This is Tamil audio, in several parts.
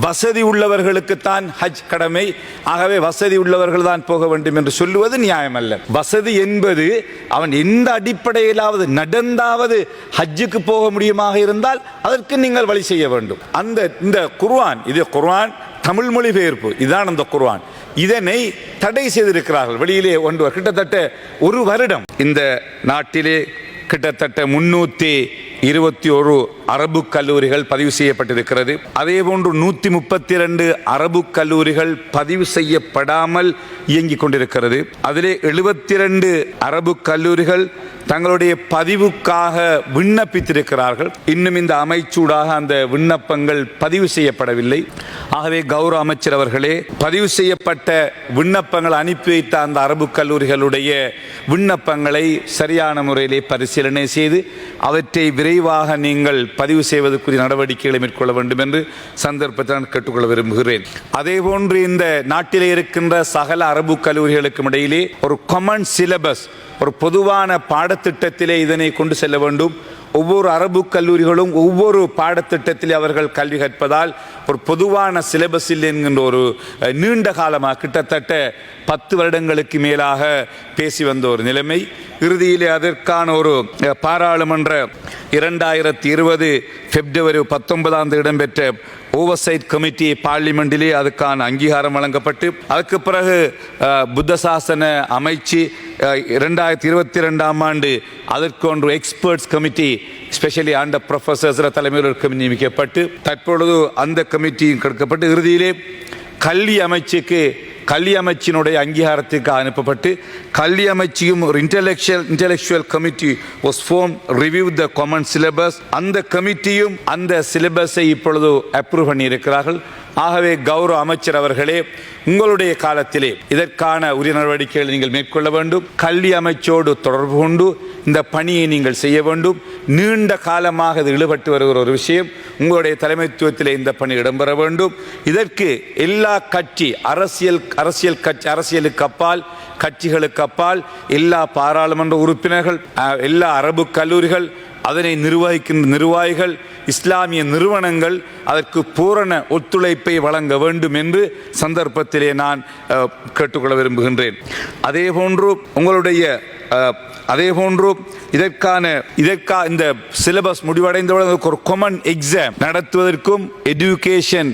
வசதி உள்ளவர்களுக்குத்தான் ஹஜ் கடமை, ஆகவே வசதி உள்ளவர்கள் தான் போக வேண்டும் என்று சொல்லுவது நியாயமல்ல. வசதி என்பது அவன் எந்த அடிப்படையிலாவது நடந்தாவது ஹஜ்ஜுக்கு போக முடியுமாக இருந்தால் அதற்கு நீங்கள் வழி செய்ய வேண்டும். இந்த குர்ஆன், இது குர்ஆன் தமிழ் மொழிபெயர்ப்பு, இதுதான் அந்த குர்ஆன். இதனை தடை செய்திருக்கிறார்கள் வெளியிலே கிட்டத்தட்ட ஒரு வருடம். இந்த நாட்டிலே கிட்டத்தட்ட 321 அரபு கல்லூரிகள் பதிவு செய்யப்பட்டிருக்கிறது. அதே போன்று 132 அரபு கல்லூரிகள் பதிவு செய்யப்படாமல் இயங்கிக் கொண்டிருக்கிறது. அதிலே 72 அரபு கல்லூரிகள் தங்களுடைய பதிவுக்காக விண்ணப்பித்திருக்கிறார்கள். இன்னும் இந்த அமைச்சூடாக அந்த விண்ணப்பங்கள் பதிவு செய்யப்படவில்லை. ஆகவே கௌரவ அமைச்சர் அவர்களே, பதிவு செய்யப்பட்ட விண்ணப்பங்கள் அனுப்பி வைத்த அந்த அரபு கல்லூரிகளுடைய விண்ணப்பங்களை சரியான முறையிலே பரிசீலனை செய்து அவற்றை விரைவாக நீங்கள் பதிவு செய்வதற்குரிய நடவடிக்கைகளை மேற்கொள்ள வேண்டும் என்று சந்தர்ப்பத்தில் கேட்டுக்கொள்ள விரும்புகிறேன். அதே போன்று இந்த நாட்டிலே இருக்கின்ற சகல அரபு கல்லூரிகளுக்கும் இடையிலே ஒரு காமன் சிலபஸ், ஒரு பொதுவான பாடத்திட்டத்திலே இதனை கொண்டு செல்ல வேண்டும். ஒவ்வொரு அரபு கல்லூரிகளும் ஒவ்வொரு பாடத்திட்டத்திலே அவர்கள் கல்வி கற்பதால் ஒரு பொதுவான சிலபஸில் என்கின்ற ஒரு நீண்ட காலமாக கிட்டத்தட்ட 10 வருடங்களுக்கு மேலாக பேசி வந்த ஒரு நிலைமை. இறுதியிலே அதற்கான ஒரு பாராளுமன்ற 2020 பிப்ரவரி 19 இடம்பெற்ற ஓவர்சைட் கமிட்டி பார்லிமெண்டிலே அதுக்கான அங்கீகாரம் வழங்கப்பட்டு அதற்கு பிறகு புத்த சாசன அமைச்சு 2022 ஆண்டு அதற்கு ஒன்று எக்ஸ்பர்ட்ஸ் கமிட்டி ஸ்பெஷலி ஆண்ட ப்ரொஃபசர்ஸ் தலைமையில் ஒரு கமிட்டி நியமிக்கப்பட்டு தற்பொழுது அந்த கமிட்டியும் கொடுக்கப்பட்டு இறுதியிலே கல்வி அமைச்சினுடைய அங்கீகாரத்துக்கு அனுப்பப்பட்டு கல்வி அமைச்சியும் ஒரு intellectual committee was form review the common syllabus. அந்த கமிட்டியும் அந்த சிலபஸை இப்பொழுது அப்ரூவ் பண்ணியிருக்கிறார்கள். ஆகவே கௌரவ அமைச்சர் அவர்களே, உங்களுடைய காலத்திலே இதற்கான உரிய நடவடிக்கைகளை நீங்கள் மேற்கொள்ள வேண்டும். கல்வி அமைச்சோடு தொடர்பு கொண்டு இந்த பணியை நீங்கள் செய்ய வேண்டும். நீண்ட காலமாக இது ஈடுபட்டு வருகிற ஒரு விஷயம். உங்களுடைய தலைமைத்துவத்திலே இந்த பணி இடம்பெற வேண்டும். இதற்கு எல்லா கட்சி அரசியலுக்கு அப்பால், கட்சிகளுக்கு அப்பால் எல்லா பாராளுமன்ற உறுப்பினர்கள், எல்லா அரபு கல்லூரிகள், அதனை நிர்வகிக்கின்ற நிர்வாகிகள், இஸ்லாமிய நிறுவனங்கள் அதற்கு பூரண ஒத்துழைப்பை வழங்க வேண்டும் என்று சந்தர்ப்பத்திலே நான் கேட்டுக்கொள்ள விரும்புகின்றேன். அதேபோன்று இந்த சிலபஸ் முடிவடைந்தவுடன் ஒரு காமன் எக்ஸாம் நடத்துவதற்கும் எஜுகேஷன்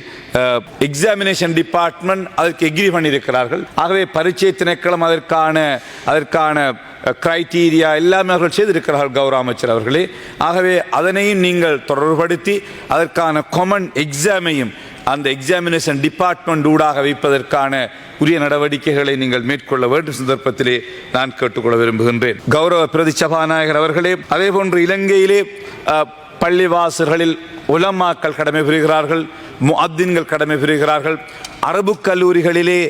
எக்ஸாமினேஷன் டிபார்ட்மெண்ட் அதற்கு எக்ரி பண்ணியிருக்கிறார்கள். ஆகவே பரீட்சை திணைக்களம் அதற்கான கிரைட்டீரியா எல்லாமே அவர்கள் செய்திருக்கிறார்கள் கௌரவ அமைச்சர் அவர்களே. ஆகவே அதனையும் நீங்கள் தொடர்புபடுத்தி அதற்கான காமன் எக்ஸாமையும் அந்த எக்ஸாமினேஷன் டிபார்ட்மெண்ட் ஊடாக வைப்பதற்கான உரிய நடவடிக்கைகளை நீங்கள் மேற்கொள்ள வேண்டும் சந்தர்ப்பத்திலே நான் கேட்டுக்கொள்ள விரும்புகின்றேன். கௌரவ பிரதி சபாநாயகர் அவர்களே, அதே போன்று இலங்கையிலே பள்ளிவாசல்களில் உலமாக்கள் கடமை புரிகிறார்கள், முஅத்தின்கள் கடமை புரிகிறார்கள், அரபு கல்லூரிகளிலே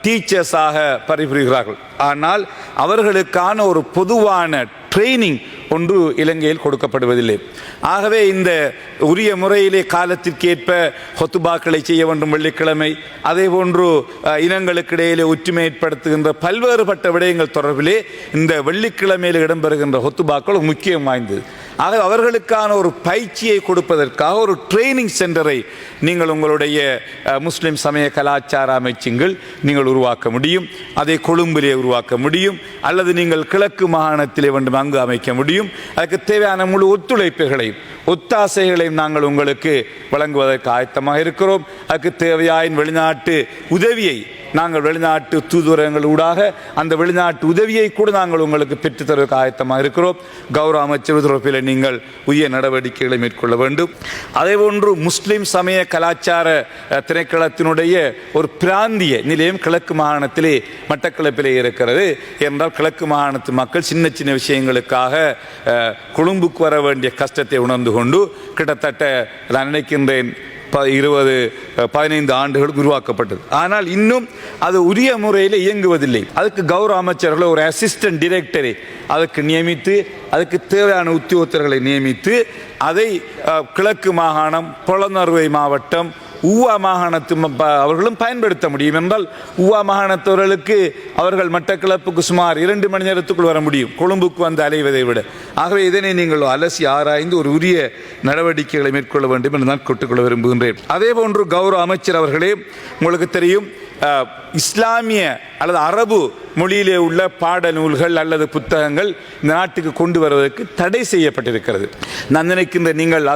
டீச்சர்ஸாக பணிபுரிகிறார்கள். ஆனால் அவர்களுக்கான ஒரு பொதுவான ட்ரைனிங் ஒன்று இலங்கையில் கொடுக்கப்படுவதில்லை. ஆகவே இந்த உரிய முறையிலே காலத்திற்கேற்ப ஹொத்துபாக்களை செய்ய வேண்டும் வெள்ளிக்கிழமை, அதே போன்று இனங்களுக்கு இடையிலே ஒற்றுமை ஏற்படுத்துகின்ற பல்வேறுபட்ட விடயங்கள் தொடர்பிலே இந்த வெள்ளிக்கிழமையில் இடம்பெறுகின்ற ஹொத்துபாக்கள் முக்கியம் வாய்ந்தது. ஆகவே அவர்களுக்கான ஒரு பயிற்சியை கொடுப்பதற்காக ஒரு ட்ரைனிங் சென்டரை நீங்கள் உங்களுடைய முஸ்லிம் சமய கலாச்சார அமைச்சுங்கள் நீங்கள் உருவாக்க முடியும். அதை கொழும்பிலே உருவாக்க முடியும், அல்லது நீங்கள் கிழக்கு மாகாணத்திலே வேண்டும் அங்கு அமைக்க முடியும். அதுக்கு தேவையான முழு ஒத்தாசைகளையும் நாங்கள் உங்களுக்கு வழங்குவதற்கு ஆயத்தமாக இருக்கிறோம். அதுக்கு தேவையான வெளிநாட்டு உதவியை நாங்கள் வெளிநாட்டு தூதுவரங்கள் ஊடாக அந்த வெளிநாட்டு உதவியை கூட நாங்கள் உங்களுக்கு பெற்றுத்தருவதற்கு ஆயத்தமாக இருக்கிறோம். கௌரவ அமைச்சர் தொடர்பில் நீங்கள் உரிய நடவடிக்கைகளை மேற்கொள்ள வேண்டும். அதேபோன்று முஸ்லிம் சமய கலாச்சார திணைக்களத்தினுடைய ஒரு பிராந்திய நிலையம் கிழக்கு மாகாணத்திலே மட்டக்களப்பிலே இருக்கிறது. என்றால் கிழக்கு மாகாணத்து மக்கள் சின்ன சின்ன விஷயங்களுக்காக கொழும்புக்கு வர வேண்டிய கஷ்டத்தை உணர்ந்து கொண்டு கிட்டத்தட்ட நான் நினைக்கின்றேன் 20-15 ஆண்டுகள் உருவாக்கப்பட்டது. ஆனால் இன்னும் அது உரிய முறையில் இயங்குவதில்லை. அதுக்கு கௌரவ அமைச்சர்களை ஒரு அசிஸ்டன்ட் டைரக்டரை அதுக்கு நியமித்து அதுக்கு தேவையான உத்தியோகத்தர்களை நியமித்து அதை கிழக்கு மாகாணம், புலனறுவை மாவட்டம், ஊவா மாகாணத்து அவர்களும் பயன்படுத்த முடியும் என்றால் ஊவா மாகாணத்தவர்களுக்கு அவர்கள் மட்டக்களப்புக்கு சுமார் 2 மணி நேரத்துக்குள் வர முடியும் கொழும்புக்கு வந்து அலைவதை விட. ஆகவே இதனை நீங்கள் அலசி ஆராய்ந்து ஒரு உரிய நடவடிக்கைகளை மேற்கொள்ள வேண்டும் என்று நான் கேட்டுக்கொள்ள விரும்புகின்றேன். அதே போன்று கௌரவ அமைச்சர் அவர்களே, உங்களுக்கு தெரியும் இஸ்லாமிய அல்லது அரபு மொழியிலே உள்ள பாட நூல்கள் அல்லது புத்தகங்கள் இந்த நாட்டுக்கு கொண்டு வருவதற்கு தடை செய்யப்பட்டிருக்கிறது. நான் நினைக்கின்ற நீங்கள்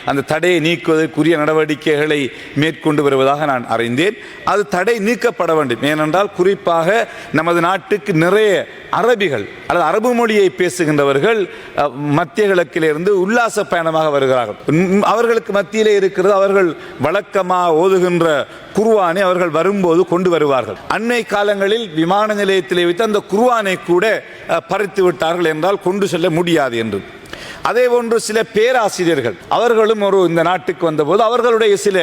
அந்த தடையை நீக்குவதற்குரிய நடவடிக்கைகளை மேற்கொண்டு வருவதாக நான் அறிந்தேன். அது தடை நீக்கப்பட வேண்டும். ஏனென்றால் குறிப்பாக நமது நாட்டுக்கு நிறைய அரபிகள் அல்லது அரபு மொழியை பேசுகின்றவர்கள் மத்திய கிழக்கிலிருந்து உல்லாச பயணமாக வருகிறார்கள். அவர்களுக்கு மத்தியிலே இருக்கிறது அவர்கள் வழக்கமாக ஓதுகின்ற குர்ஆனை அவர்கள் வரும்போது கொண்டு வருவார்கள். அண்மை காலங்களில் விமான நிலையத்திலே வைத்து அந்த குர்ஆனை கூட பறித்து விட்டார்கள் என்றால் கொண்டு செல்ல முடியாது என்று. அதே போன்று சில பேராசிரியர்கள் அவர்களும் இந்த நாட்டுக்கு வந்தபோது அவர்களுடைய சில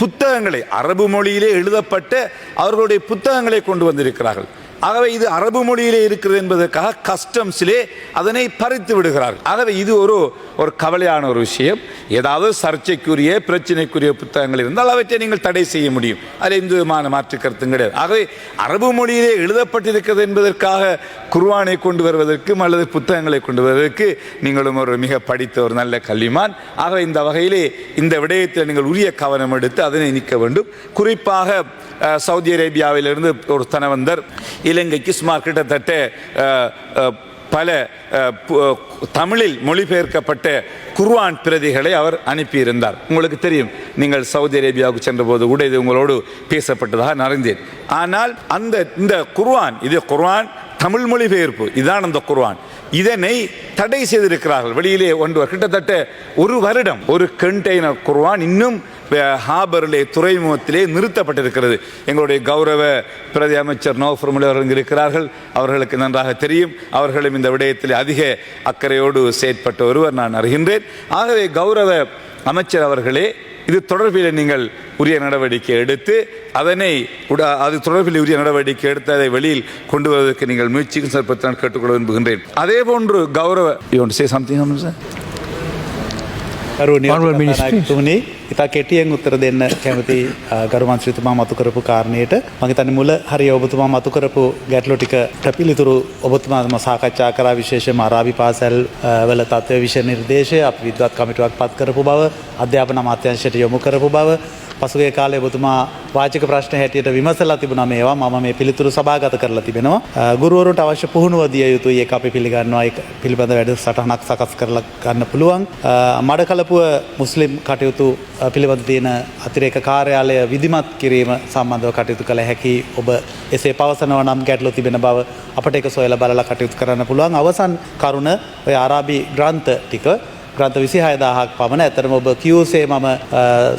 புத்தகங்களை அரபு மொழியிலே எழுதப்பட்ட அவர்களுடைய புத்தகங்களை கொண்டு வந்திருக்கிறார்கள். ஆகவே இது அரபு மொழியிலே இருக்கிறது என்பதற்காக கஸ்டம்ஸிலே அதனை பறித்து விடுகிறார்கள். ஆகவே இது ஒரு கவலையான ஒரு விஷயம். ஏதாவது சர்ச்சைக்குரிய பிரச்சனைக்குரிய புத்தகங்கள் இருந்தால் அவற்றை நீங்கள் தடை செய்ய முடியும். அதில் எந்த விதமான மாற்று கருத்தும் கிடையாது. ஆகவே அரபு மொழியிலே எழுதப்பட்டிருக்கிறது என்பதற்காக குர்ஆனை கொண்டு வருவதற்கும் அல்லது புத்தகங்களை கொண்டு வருவதற்கு நீங்களும் ஒரு மிக படித்த ஒரு நல்ல கல்விமான். ஆகவே இந்த வகையிலே இந்த விடயத்தில் நீங்கள் உரிய கவனம் எடுத்து அதனை நீக்க வேண்டும். குறிப்பாக சவுதி அரேபியாவிலிருந்து ஒரு தனவந்தர் இலங்கைக்கு சுமார் கிட்டத்தட்ட பல தமிழில் மொழிபெயர்க்கப்பட்ட குர்ஆன் பிரதிகளை அவர் அனுப்பியிருந்தார். உங்களுக்கு தெரியும், நீங்கள் சவுதி அரேபியாவுக்கு சென்ற போது கூட இது உங்களோடு பேசப்பட்டதாக நான் அறிந்தேன். ஆனால் இந்த குர்ஆன் தமிழ் மொழிபெயர்ப்பு இதுதான் அந்த குர்ஆன். இதனை தடை செய்திருக்கிறார்கள். வெளியிலே கிட்டத்தட்ட 1 வருடம் ஒரு கண்டெய்னர் குர்ஆன் இன்னும் ஹாபரிலே துறைமுகத்திலே நிறுத்தப்பட்டிருக்கிறது. எங்களுடைய கௌரவ பிரதி அமைச்சர் நௌஃபர் முலை அவர்கள் இருக்கிறார்கள். அவர்களுக்கு நன்றாக தெரியும். அவர்களும் இந்த விடயத்தில் அதிக அக்கறையோடு செயற்பட்ட ஒருவர் நான் அறிகின்றேன். ஆகவே கௌரவ அமைச்சர் அவர்களே, இது தொடர்பில் நீங்கள் உரிய நடவடிக்கை எடுத்து அது தொடர்பில் உரிய நடவடிக்கை எடுத்து அதை வெளியில் கொண்டு வருவதற்கு நீங்கள் முயற்சிக்கும் சற்பத்தை நான் கேட்டுக்கொள்ள விரும்புகின்றேன். அதே போன்று கௌரவ තුමනි ඉතා කෙටියෙන් උත්තර දෙන්න කැමති ගරු මන්ත්‍රීතුමා මතු කරපු කාරණයට මම හිතන්නේ මුල හරිය ඔබතුමා මතු කරපු ගැටලු ටික පිළිතුරු ඔබතුමාම සාකච්ඡා කරා. විශේෂයෙන්ම අරාබි පාසල් වල තත්ත්ව විෂය නිර්දේශය අපි විද්වත් කමිටුවක් පත් කරපු බව, අධ්‍යාපන අමාත්‍යාංශයට යොමු කරපු බව, පසුගිය කාලේ ඔබතුමා වාචික ප්‍රශ්න හැටියට විමසලා තිබුණා. මේවා මම මේ පිළිතුරු සභාගත කරලා තිබෙනවා. ගුරුවරුන්ට අවශ්‍ය පුහුණුව දිය යුතුයි. ඒක අපි පිළිගන්නවා. ඒක පිළිබඳ වැඩසටහනක් සකස් කරලා ගන්න පුළුවන්. මඩකලපුව මුස්ලිම් කටයුතු පිළිබඳ තියෙන අතිරේක කාර්යාලය විධිමත් කිරීම සම්බන්ධව කටයුතු කළ හැකි ඔබ එසේ පවසනවා නම් ගැටලු තිබෙන බව අපට ඒක සොයලා බලලා කටයුතු කරන්න පුළුවන්. අවසන් කරුණ ඔය ආරාබි ග්‍රන්ථ ටික ග්‍රන්ථ 26000ක් පමණ. ඇතරම ඔබ කියුසේ මම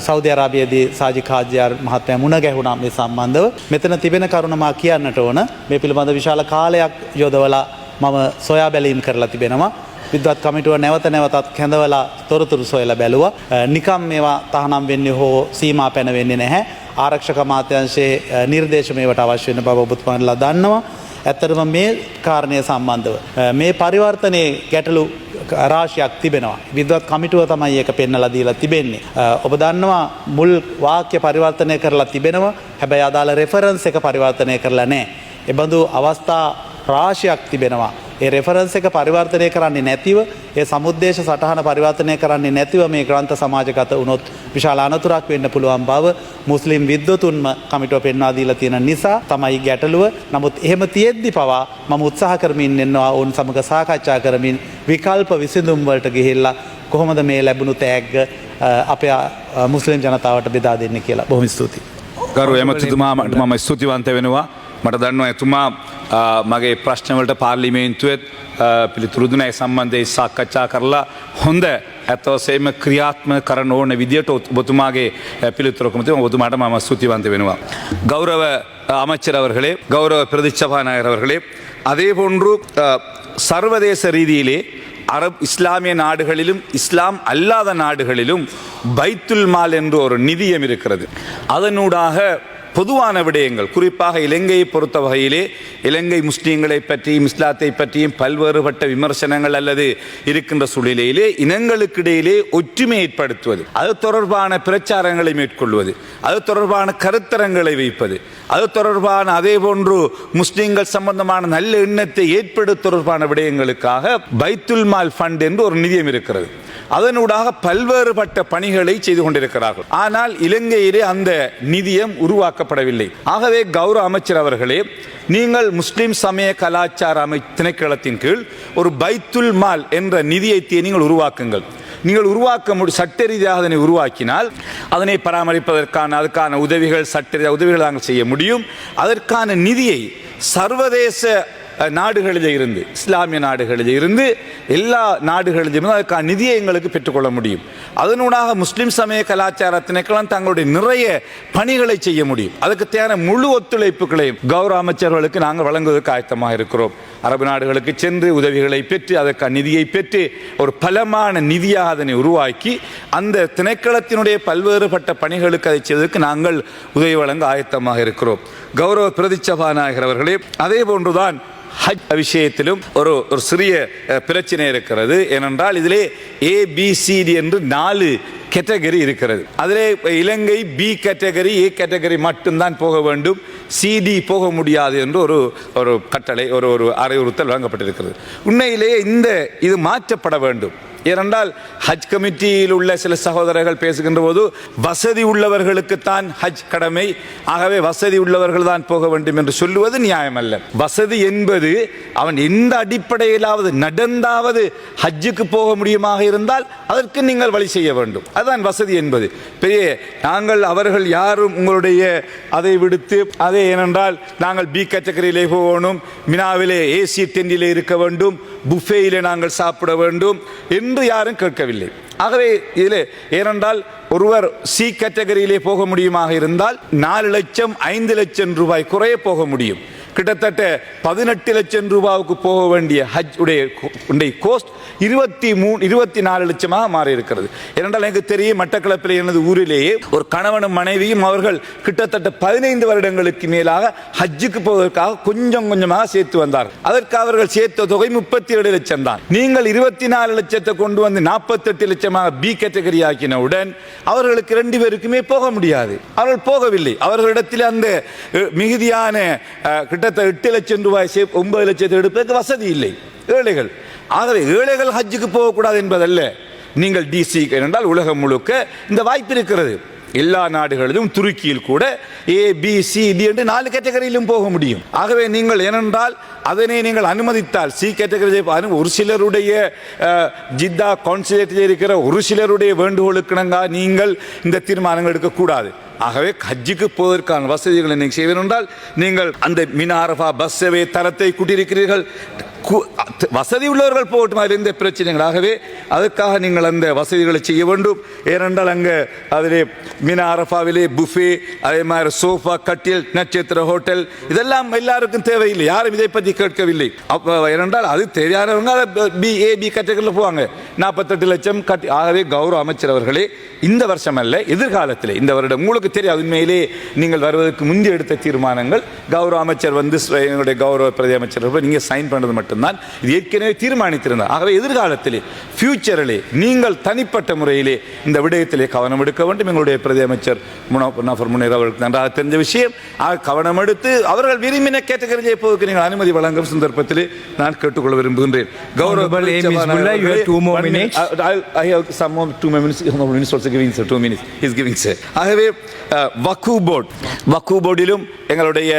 සෞදි අරාබියේදී සාජික් හාජියාර් මහත්මයා මුණ ගැහුණා මේ සම්බන්ධව. මෙතන තිබෙන කරුණ මා කියන්නට ඕන. මේ පිළිබඳ විශාල කාලයක් යොදවලා මම සොයා බැලීම් කරලා තිබෙනවා. විද්වත් කමිටුව නැවත නැවතත් කැඳවලා තොරතුරු සොයලා බැලුවා. නිකම් මේවා තහනම් වෙන්නේ හෝ සීමා පැනවෙන්නේ නැහැ. ආරක්ෂක අමාත්‍යාංශයේ නිර්දේශ මේවට අවශ්‍ය වෙන බව ඔබතුමාලා දන්නවා. ඇත්තටම මේ කාරණය සම්බන්ධව මේ පරිවර්තනයේ ගැටලු රාශියක් තිබෙනවා. විද්වත් කමිටුව තමයි ඒක පෙන්නලා දීලා තිබෙන්නේ. ඔබ දන්නවා මුල් වාක්‍ය පරිවර්තනය කරලා තිබෙනවා. හැබැයි අදාළ රෙෆරන්ස් එක පරිවර්තනය කරලා නැහැ. ඒ බඳු අවස්ථා රාශියක් තිබෙනවා. ඒ රෙෆරන්ස් එක පරිවර්තනය කරන්නේ නැතිව, ඒ සමුද්දේශ සටහන පරිවර්තනය කරන්නේ නැතිව මේ ග්‍රන්ථ සමාජගත වුණොත් විශාල අනතුරක් වෙන්න පුළුවන් බව මුස්ලිම් විද්වතුන්ම කමිටුව පෙන්වා දීලා තියෙන නිසා තමයි ගැටලුව. නමුත් එහෙම තියෙද්දි පවා මම උත්සාහ කරමින් ඉන්නවා ඔවුන් සමග සාකච්ඡා කරමින් විකල්ප විසඳුම් වලට ගිහිල්ලා කොහොමද මේ ලැබුණු තෑග්ග අපේ මුස්ලිම් ජනතාවට බෙදා දෙන්නේ කියලා. බොහොම ස්තුතියි. ගරු එමෙතුමාට මම ස්තුතිවන්ත වෙනවා. මට දන්නවා එතුමා මගේ ප්‍රශ්නවලට පාර්ලිමේන්තුවෙත් පිළිතුරු දුන්නා. ඒ සම්බන්ධයෙන් සාකච්ඡා කරලා හොඳ ඇත්තවසේම ක්‍රියාත්මක කරන ඕන විදියට ඔබතුමාගේ පිළිතුරකම තියෙනවා. ඔබතුමාට මම ස්තුතිවන්ත වෙනවා. கௌரவ அமைச்சர் அவர்களே, கௌரவ பிரதி சபாநாயகர் அவர்களே, அதே போன்று சர்வதேச ரீதியிலே இஸ்லாமிய நாடுகளிலும் இஸ்லாம் அல்லாத நாடுகளிலும் பைத்துல் மால் என்று ஒரு நிதியம் இருக்கிறது. அதனூடாக பொதுவான விடயங்கள், குறிப்பாக இலங்கையை பொறுத்த வகையிலே இலங்கை முஸ்லீம்களை பற்றியும் இஸ்லாத்தை பற்றியும் பல்வேறுபட்ட விமர்சனங்கள் அல்லது இருக்கின்ற சூழ்நிலையிலே இனங்களுக்கிடையிலே ஒற்றுமை ஏற்படுத்துவது, அது தொடர்பான பிரச்சாரங்களை மேற்கொள்வது, அது தொடர்பான கருத்தரங்களை வைப்பது, அது தொடர்பான அதே போன்று முஸ்லீம்கள் சம்பந்தமான நல்ல எண்ணத்தை ஏற்படுத்த தொடர்பான விடயங்களுக்காக பைத்துல் மால் ஃபண்ட் என்று ஒரு நிதியம் இருக்கிறது. அதனூடாக பல்வேறுபட்ட பணிகளை செய்து கொண்டிருக்கிறார்கள். ஆனால் இலங்கையிலே அந்த நிதியம் உருவாக்கப்படவில்லை. ஆகவே கௌரவ அமைச்சர் அவர்களே, நீங்கள் முஸ்லிம் சமய கலாச்சார திணைக்களத்தின் கீழ் ஒரு பைத்துல் மால் என்ற நிதியத்தை நீங்கள் உருவாக்குங்கள். நீங்கள் உருவாக்க சட்ட ரீதியாக அதனை உருவாக்கினால் அதனை பராமரிப்பதற்கான அதுக்கான உதவிகள், சட்ட ரீதியாக உதவிகள் நாங்கள் செய்ய முடியும். அதற்கான நிதியை சர்வதேச நாடுகளில் இருந்து, இஸ்லாமிய நாடுகளில் இருந்து, எல்லா நாடுகளிலும் அதற்கான நிதியை எங்களுக்கு பெற்றுக்கொள்ள முடியும். அதனூடாக முஸ்லிம் சமய கலாச்சார திணைக்களம் தங்களுடைய நிறைய பணிகளை செய்ய முடியும். அதுக்கு தேவையான முழு ஒத்துழைப்புகளையும் கௌரவ அமைச்சர்களுக்கு நாங்கள் வழங்குவதற்கு ஆயத்தமாக இருக்கிறோம். அரபு நாடுகளுக்கு சென்று உதவிகளை பெற்று அதற்கான நிதியை பெற்று ஒரு பலமான நிதியாக அதனை உருவாக்கி அந்த திணைக்களத்தினுடைய பல்வேறுபட்ட பணிகளுக்கு அதை செய்வதற்கு நாங்கள் உதவி வழங்க ஆயத்தமாக இருக்கிறோம். கௌரவ பிரதி சபாநாயகர் அவர்களே, அதே போன்றுதான் ஹஜ் விஷயத்திலும் ஒரு சிறிய பிரச்சனை இருக்கிறது. ஏனென்றால் இதிலே ABCD என்று 4 கேட்டகரி இருக்கிறது. அதிலே இலங்கை B கேட்டகரி, A கேட்டகரி மட்டும்தான் போக வேண்டும், CD போக முடியாது என்று ஒரு கட்டளை, ஒரு அறிவுறுத்தல் வழங்கப்பட்டிருக்கிறது. உண்மையிலேயே இது மாற்றப்பட வேண்டும். ஏனென்றால் ஹஜ் கமிட்டியில் உள்ள சில சகோதரர்கள் பேசுகின்ற போது வசதி உள்ளவர்களுக்குத்தான் ஹஜ் கடமை, ஆகவே வசதி உள்ளவர்கள் தான் போக வேண்டும் என்று சொல்லுவது நியாயமல்ல. வசதி என்பது அவன் எந்த அடிப்படையிலாவது நடந்தாவது ஹஜ்ஜுக்கு போக முடியுமாக இருந்தால் அதற்கு நீங்கள் வழி செய்ய வேண்டும். அதுதான் வசதி என்பது. பெரிய நாங்கள் அவர்கள் யாரும் உங்களுடைய அதை விடுத்து அதே, ஏனென்றால் நாங்கள் B கேட்டகரியிலே போகணும், மினாவிலே AC டென்டிலே இருக்க வேண்டும், புஃபேயிலே நாங்கள் சாப்பிட வேண்டும் என்று யாரும் கேட்கவில்லை. ஆகவே இதில் ஏனென்றால் ஒருவர் C கேட்டகரியிலே போக முடியுமாக இருந்தால் 4 லட்சம் 5 லட்சம் ரூபாய் குறைய போக முடியும். கிட்டத்தட்ட 18 லட்சம் ரூபாவுக்கு போக வேண்டிய ஹஜ் உடைய கோஸ்ட் 24 லட்சமாக மாறி இருக்கிறது. ஏனென்றால் எனக்கு தெரியும், மட்டக்களப்பில் எனது ஊரிலேயே ஒரு கணவனும் மனைவியும் அவர்கள் கிட்டத்தட்ட 15 வருடங்களுக்கு மேலாக ஹஜ்ஜுக்கு போவதற்காக கொஞ்சம் கொஞ்சமாக சேர்த்து வந்தார்கள். அதற்கு அவர்கள் சேர்த்த தொகை 37 லட்சம் தான். நீங்கள் 24 லட்சத்தை கொண்டு வந்து 48 லட்சமாக B கேட்டகரி ஆக்கினவுடன் அவர்களுக்கு 2 பேருக்குமே போக முடியாது. அவர்கள் போகவில்லை. அவர்களிடத்தில் அந்த மிகுதியான கிட்டத்தட்ட 8 லட்சம் ரூபாய் 9 லட்சத்தை எடுப்பதற்கு வசதி இல்லை ஏழைகள். ஆகவே ஏழைகள் ஹஜ்ஜுக்கு போகக்கூடாது என்பதல்ல. நீங்கள் DC என்றால் உலகம் முழுக்க இந்த வாய்ப்பு இருக்கிறது. எல்லா நாடுகளிலும், துருக்கியில் கூட ABCD என்று 4 கேட்டகரியிலும் போக முடியும். ஆகவே நீங்கள் ஏனென்றால் அதனை நீங்கள் அனுமதித்தால் C கேட்டகரி ஒரு சிலருடைய ஜித்தா கான்சுலேட்டில் இருக்கிற ஒரு சிலருடைய வேண்டுகோளுக்கிணங்க நீங்கள் இந்த தீர்மானங்கள் எடுக்கக்கூடாது. ஆகவே ஹஜ்ஜுக்கு போவதற்கான வசதிகளை நீங்கள் செய்ய வேண்டால் நீங்கள் அந்த மினா அரஃபா பஸ் சேவை தரத்தை கூட்டியிருக்கிறீர்கள். வசதி உள்ளவர்கள் போகட்டும், அதில் எந்த பிரச்சனைகள். ஆகவே அதற்காக நீங்கள் அந்த வசதிகளை செய்ய வேண்டும். ஏனென்றால் அங்கே அதிலே மினா அரஃபாவிலே புஃபே, அதே மாதிரி சோஃபா, கட்டில், நட்சத்திர ஹோட்டல், இதெல்லாம் எல்லாருக்கும் தேவையில்லை. யாரும் இதை பற்றி கேட்கவில்லை. ஏனென்றால் அது தேவையானவங்க B கேட்டகரியில் போவாங்க. 48 லட்சம் கட்டி. ஆகவே கௌரவ அமைச்சர் அவர்களே, இந்த வருஷம் அல்ல, எதிர்காலத்தில் இந்த வருடம் உங்களுக்கு தெரியாது. உண்மையிலே நீங்கள் வருவதற்கு முந்தி எடுத்த தீர்மானங்கள் கௌரவ அமைச்சர் வந்து எங்களுடைய கௌரவ பிரதி அமைச்சர் நீங்கள் சைன் பண்ணது மட்டும்தான் இது ஏற்கனவே தீர்மானித்திருந்தார். ஆகவே எதிர்காலத்திலே ஃபியூச்சரிலே நீங்கள் தனிப்பட்ட முறையிலே இந்த விடயத்திலே கவனம் எடுக்க வேண்டும். எங்களுடைய பிரதி அமைச்சர் முனாஃபர் முனீர் அவர்களுக்கு நன்றாக தெரிஞ்ச விஷயம். கவனம் எடுத்து அவர்கள் விரும்பின கேட்டகரியை போவதற்கு நீங்கள் அனுமதி வழங்கும் சந்தர்ப்பத்திலே நான் கேட்டுக்கொள்ள விரும்புகின்றேன். கௌரவ ஆகவே வக்ஃப் போர்டிலும் எங்களுடைய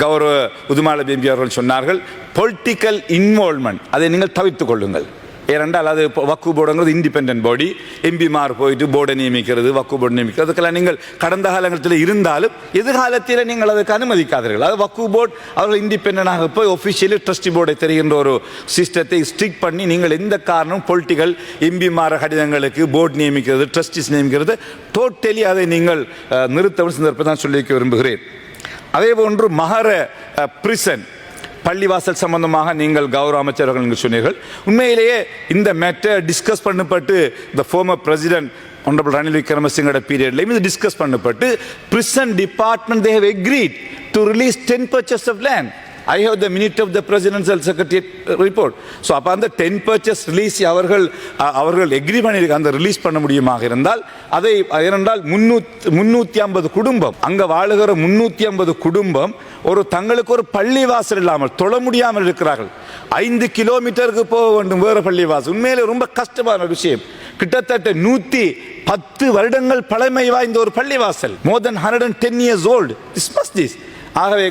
கௌரவ உதுமால பிபி அவர்கள் சொன்னார்கள், பொலிட்டிக்கல் இன்வால்வ்மெண்ட் அதை நீங்கள் தவிர்த்துக் கொள்ளுங்கள். ஏனென்றால் அது வக்ஃப் போர்டுங்கிறது இண்டிபெண்டன்ட் பாடி. எம்பிமார் போயிட்டு போர்டை நியமிக்கிறது, வக்ஃப் போர்டு நியமிக்கிறது, அதுக்கெல்லாம் நீங்கள் கடந்த காலங்களில் இருந்தாலும் எதிர்காலத்தில் நீங்கள் அதுக்கு அனுமதிக்காதீர்கள். அது வக்ஃப் போர்டு அவர்கள் இண்டிபெண்டனாக போய் ஒஃபிஷியலி ட்ரஸ்டி போர்டை தெரிகின்ற ஒரு சிஸ்டத்தை ஸ்ட்ரிக் பண்ணி நீங்கள் எந்த காரணம் பொலிட்டிக்கல் எம்பிமார கடிதங்களுக்கு போர்டு நியமிக்கிறது, ட்ரஸ்டிஸ் நியமிக்கிறது, டோட்டலி அதை நீங்கள் நிறுத்த சந்தர்ப்பம் தான் சொல்லிக்க விரும்புகிறேன். அதே போன்று மகர பிரிசன் பள்ளிவாசல் சம்பந்தமாக நீங்கள் கௌரவ அமைச்சர்கள் நீங்கள் சொன்னீர்கள். உண்மையிலேயே இந்த matter discuss Pannapattu the former president Honorable Ranil Wickremesinghe period இது discuss Pannapattu prison department they have agreed to release 10 purchase of land. I have the minute of the presidential secretary report. So அப்ப அந்த 10 purchase release அவர்கள் எக்ரி பண்ணிருக்க அந்த ரிலீஸ் பண்ண முடியுமாக இருந்தால் அதை ஏனென்றால் 350 குடும்பம் அங்க வாழுகிற 350 குடும்பம் ஒரு தங்களுக்கு ஒரு பள்ளிவாசல் இல்லாமல் தொழ முடியாமல் இருக்கிறார்கள். 5 கிலோமீட்டருக்கு போக வேண்டும் வேற பள்ளிவாசல். உண்மையிலே ரொம்ப கஷ்டமான விஷயம். கிட்டத்தட்ட 110 வருடங்கள் பழமை வாய்ந்த ஒரு பள்ளிவாசல். More than 110 years old. This must this. ஆகவே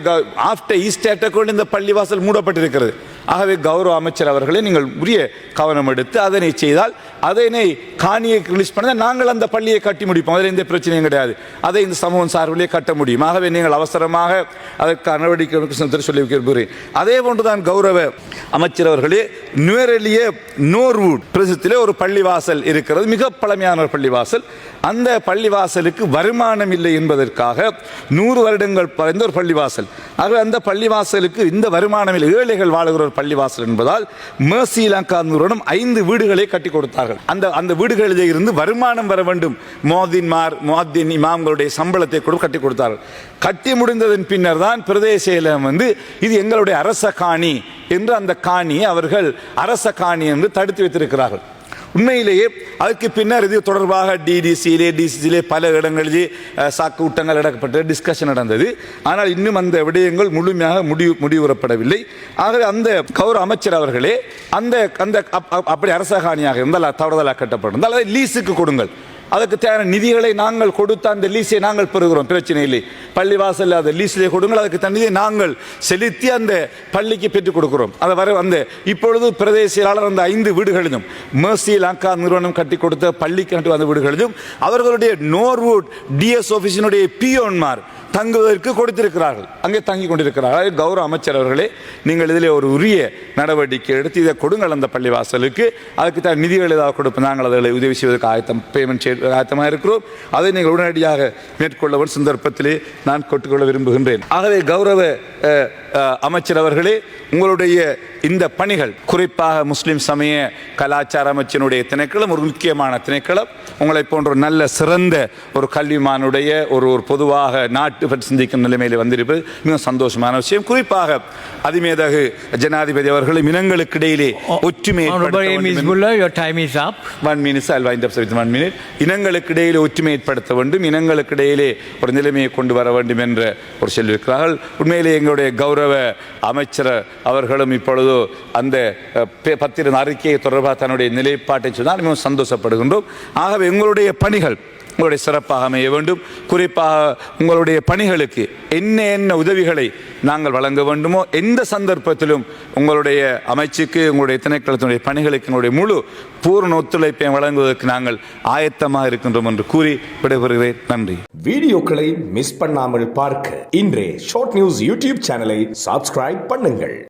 ஆஃப்டர் ஈஸ்ட் அட்டாக் இந்த பள்ளிவாசல் மூடப்பட்டிருக்கிறது. ஆகவே கௌரவ அமைச்சர் அவர்களே நீங்கள் உரிய கவனம் எடுத்து அதனை செய்தால் அதனை காணியை ரிலீஸ் பண்ண நாங்கள் அந்த பள்ளியை கட்டி முடிப்போம். அதில் எந்த பிரச்சனையும் கிடையாது. அதை இந்த சமூகம் சார்பிலே கட்ட முடியும். ஆகவே நீங்கள் அவசரமாக அதற்கு நடவடிக்கை சொல்லி விரும்புகிறேன். அதே போன்றுதான் கௌரவ அமைச்சர் அவர்களே நுவரெலிய நோர்வுட் பிரதேசத்திலே ஒரு பள்ளிவாசல் இருக்கிறது. மிக பழமையான ஒரு பள்ளிவாசல். அந்த பள்ளிவாசலுக்கு வருமானம் இல்லை என்பதற்காக 100 வருடங்கள் பழைந்த ஒரு பள்ளிவாசல். ஆகவே அந்த பள்ளிவாசலுக்கு இந்த வருமானம் இல்லை, ஏழைகள் வாழுகிற ஒரு பள்ளிவாசல் என்பதால் மேர்சி லங்கா நிறுவனம் 5 வீடுகளை கட்டி கொடுத்தார்கள். அந்த வீடுகளில் இருந்து வருமானம் வர வேண்டும். முஅத்தின் இமாம்களுடைய சம்பளத்தை கூட கட்டி கொடுத்தார்கள். கட்டி முடிந்ததன் பின்னர் தான் பிரதேச செயலகம் இது எங்களுடைய அரச காணி என்று அந்த காணியை அவர்கள் அரச காணி என்று தடுத்து வைத்திருக்கிறார்கள். உண்மையிலேயே அதுக்கு பின்னர் இது தொடர்பாக டிசிசியிலே பல இடங்களிலே சாக்கு ஊட்டங்கள் நடக்கப்பட்ட டிஸ்கஷன் நடந்தது. ஆனால் இன்னும் அந்த விடயங்கள் முழுமையாக முடிவுறப்படவில்லை. ஆகவே அந்த கௌரவ அமைச்சர் அவர்களே அந்த அப்படி அரச காணியாக இருந்தால் தவறுதலாக கட்டப்பட்டிருந்தால் அதை லீஸுக்கு கொடுங்கள். அதுக்கு தேவையான நிதிகளை நாங்கள் கொடுத்து அந்த லீஸை நாங்கள் பெறுகிறோம், பிரச்சனை இல்லை. பள்ளிவாசல் அந்த லீஸிலே கொடுங்கள், அதுக்கு தண்ணியை நாங்கள் செலுத்தி அந்த பள்ளிக்கு பெற்றுக் கொடுக்கிறோம். அதை வர அந்த இப்பொழுது பிரதேச செயலாளர் அந்த 5 வீடுகளிலும் மேர்சி லங்கா நிறுவனம் கட்டி கொடுத்த பள்ளிக்கு கட்டி வந்த வீடுகளிலும் அவர்களுடைய நோர்வுட் டிஎஸ் ஆபீஸினுடைய பியோன்மார் தங்குவதற்கு கொடுத்திருக்கிறார்கள், அங்கே தங்கி கொண்டிருக்கிறார்கள். கௌரவ அமைச்சர் அவர்களே நீங்கள் இதில் ஒரு உரிய நடவடிக்கை எடுத்து இதை கொடுங்கள் அந்த பள்ளிவாசலுக்கு. அதுக்கு தான் நிதிகள் ஏதாவது கொடுப்போம், நாங்கள் அதில் உதவி செய்வதற்கு பேமெண்ட் ஆயத்தமாக இருக்கிறோம். அதை நீங்கள் உடனடியாக மேற்கொள்ளவும் சந்தர்ப்பத்திலே நான் கொட்டுக்கொள்ள விரும்புகின்றேன். ஆகவே கௌரவ அமைச்சர் அவர்களே உங்களுடைய இந்த பணிகள் குறிப்பாக முஸ்லிம் சமய கலாச்சார அமைச்சினுடைய திணைக்களம் ஒரு முக்கியமான திணைக்களம். உங்களை போன்ற ஒரு நல்ல சிறந்த ஒரு கல்விமானுடைய ஒரு பொதுவாக நாட்டு பற்றி சிந்திக்கும் நிலைமையில் வந்திருப்பது மிக சந்தோஷமான விஷயம். குறிப்பாக அதிமேதகு ஜனாதிபதி அவர்கள் இனங்களுக்கு இடையிலே ஒற்றுமை இனங்களுக்கு இடையிலே ஒற்றுமை ஏற்படுத்த வேண்டும், இனங்களுக்கு இடையிலே ஒரு நிலைமையை கொண்டு வர வேண்டும் என்ற ஒரு சொல்லியிருக்கிறார்கள். உண்மையிலே எங்களுடைய கௌரவ அமைச்சர் அவர்களும் இப்பொழுது அந்த பத்திரிகை அறிக்கையை தொடர்பாக தன்னுடைய நிலைப்பாட்டை சொன்னால் மிகவும் சந்தோஷப்படுகின்றோம். ஆகவே உங்களுடைய பணிகள் உங்களுடைய சிறப்பாக அமைய வேண்டும். குறிப்பாக உங்களுடைய பணிகளுக்கு என்ன உதவிகளை நாங்கள் வழங்க வேண்டுமோ எந்த சந்தர்ப்பத்திலும் உங்களுடைய அமைச்சுக்கு உங்களுடைய திணைக்களத்தினுடைய பணிகளுக்கு எங்களுடைய முழு பூர்ண ஒத்துழைப்பை வழங்குவதற்கு நாங்கள் ஆயத்தமாக இருக்கின்றோம் என்று கூறி விடைபெறுகிறேன். நன்றி. வீடியோக்களை மிஸ் பண்ணாமல் பார்க்க இன்றே ஷார்ட் நியூஸ் யூடியூப் சேனலை சப்ஸ்கிரைப் பண்ணுங்கள்.